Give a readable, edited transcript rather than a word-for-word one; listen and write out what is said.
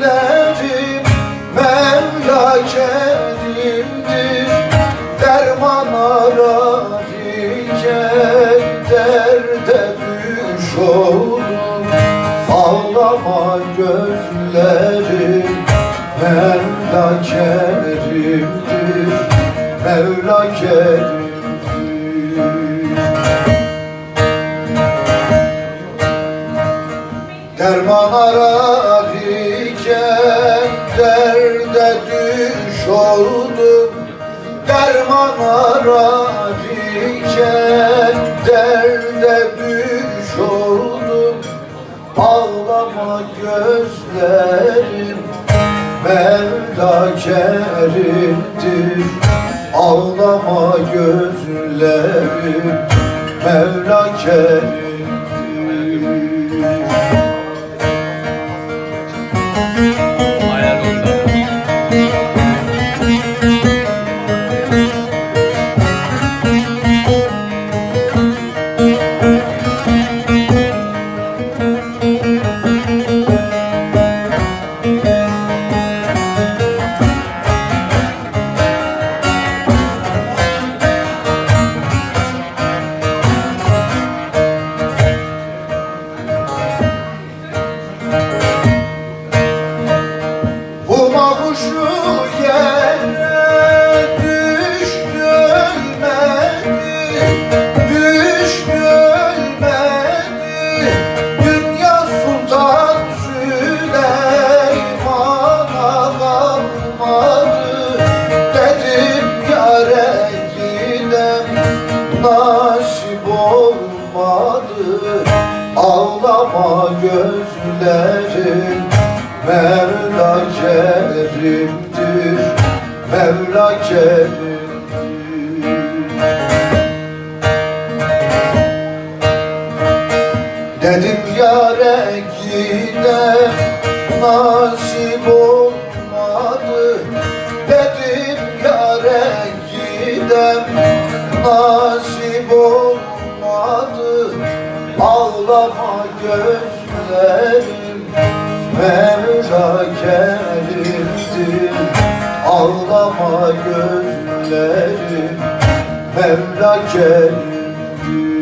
gözlerim Mevla kerimdir. Derman ararken derde düş oldum. Ağlama gözlerim Mevla kerimdir. Mevla kerimdir. Derman ararken derde düş oldum. Derman ararken derde düş oldum. Ağlama gözlerim Mevla kerimdir. Ağlama gözlerim Mevla kerimdir. Kuşu yere düştü ölmedi, düştü ölmedi. Dünya Sultan Süleyman'a kalmadı. Dedim yâre gidem nasip olmadı. Ağlama gözlerim Mevla kerimdir. Mevla kerimdir. Dedim yâre gidem nasip olmadı. Dedim yâre gidem nasip olmadı. Ağlama gözlerim Mevla kerimdir. Ağlama gözlerim Mevla kerimdir.